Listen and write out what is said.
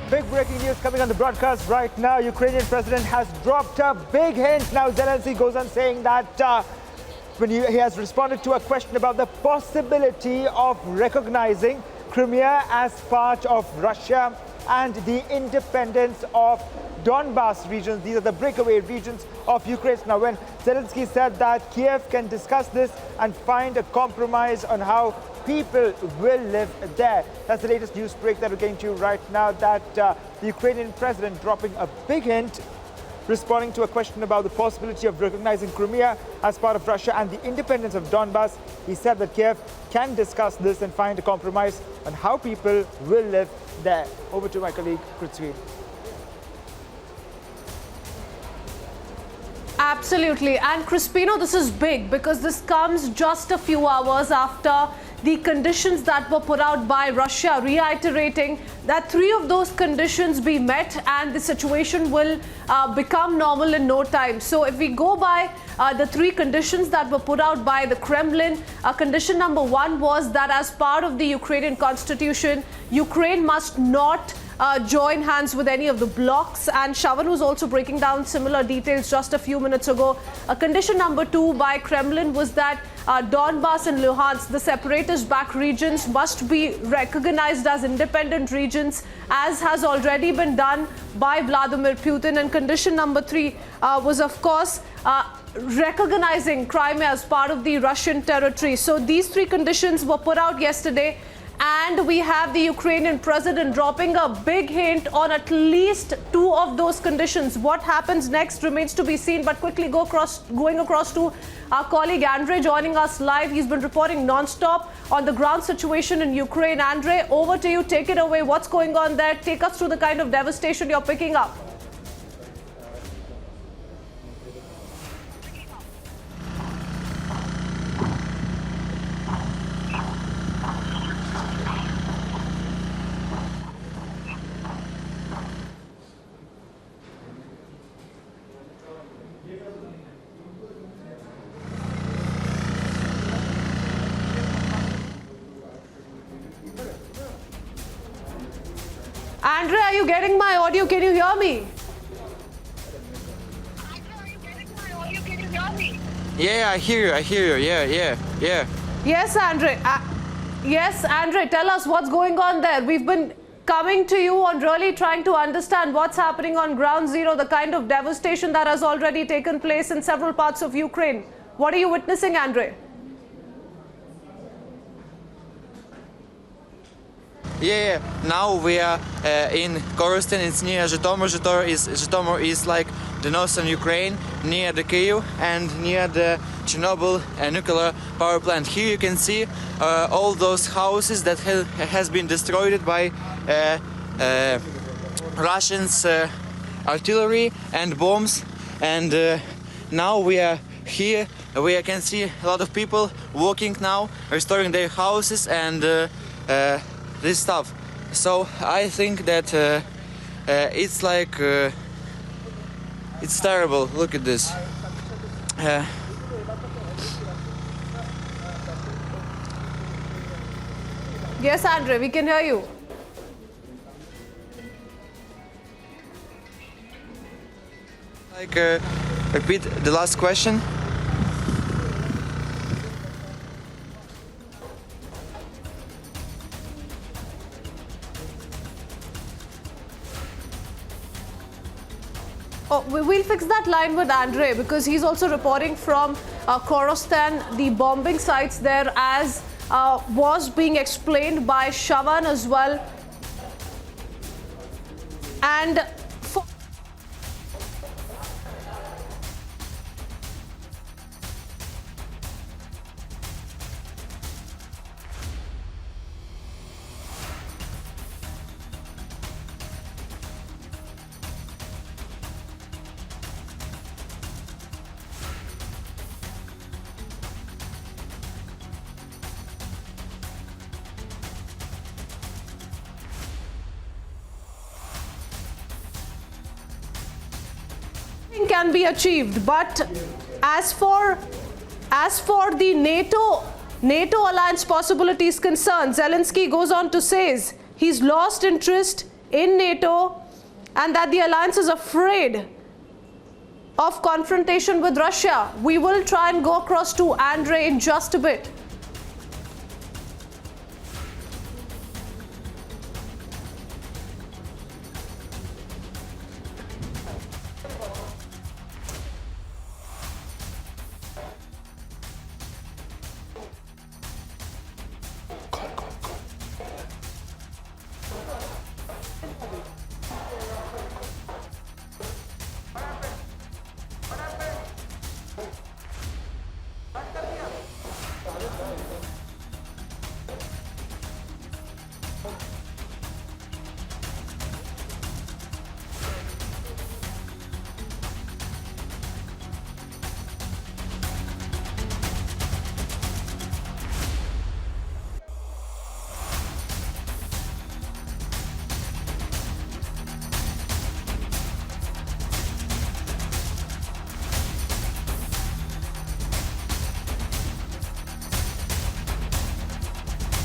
Big breaking news coming on the broadcast right now. Ukrainian president has dropped a big hint. Now Zelenskyy goes on saying that when he has responded to a question about the possibility of recognizing Crimea as part of Russia and the independence of Donbas regions. These are the breakaway regions of Ukraine. Now, when Zelenskyy said that Kiev can discuss this and find a compromise on how people will live there. That's the latest news break that we're getting to right now, that the Ukrainian president dropping a big hint, responding to a question about the possibility of recognizing Crimea as part of Russia and the independence of Donbas. He said that Kiev can discuss this and find a compromise on how people will live there. Over to my colleague, Prithvi. Absolutely. And Crispino, this is big because this comes just a few hours after the conditions that were put out by Russia, reiterating that 3 of those conditions be met and the situation will become normal in no time. So if we go by the 3 conditions that were put out by the Kremlin, condition number 1 was that as part of the Ukrainian constitution, Ukraine must not join hands with any of the blocs, and Shavan was also breaking down similar details just a few minutes ago. Condition number 2 by Kremlin was that Donbas and Luhansk, the separatist-backed regions, must be recognized as independent regions, as has already been done by Vladimir Putin. And condition number 3 was, of course, recognizing Crimea as part of the Russian territory. So these 3 conditions were put out yesterday. And we have the Ukrainian president dropping a big hint on at least 2 of those conditions. What happens next remains to be seen. But quickly going across to our colleague Andre, joining us live. He's been reporting non-stop on the ground situation in Ukraine. Andre, over to you. Take it away. What's going on there? Take us through the kind of devastation you're picking up. Andre, are you getting my audio? Can you hear me? Yeah, I hear you. Yeah. Yes, Andre. Yes, Andre, tell us what's going on there. We've been coming to you on really trying to understand what's happening on ground zero, the kind of devastation that has already taken place in several parts of Ukraine. What are you witnessing, Andre? Yeah. Now we are in Korostin. It's near Zhytomyr. Zhytomyr is like the northern Ukraine, near the Kyiv and near the Chernobyl nuclear power plant. Here you can see all those houses that has been destroyed by Russians' artillery and bombs. And now we are here. We can see a lot of people walking now, restoring their houses and this stuff. So I think that it's like it's terrible. Look at this. Yes, Andre, we can hear you. Like repeat the last question. Oh, we'll fix that line with Andre because he's also reporting from Korostan, the bombing sites there, as was being explained by Shavan as well. And can be achieved, but as for the NATO alliance possibilities concerned, Zelenskyy goes on to say he's lost interest in NATO and that the alliance is afraid of confrontation with Russia. We will try and go across to Andrei in just a bit.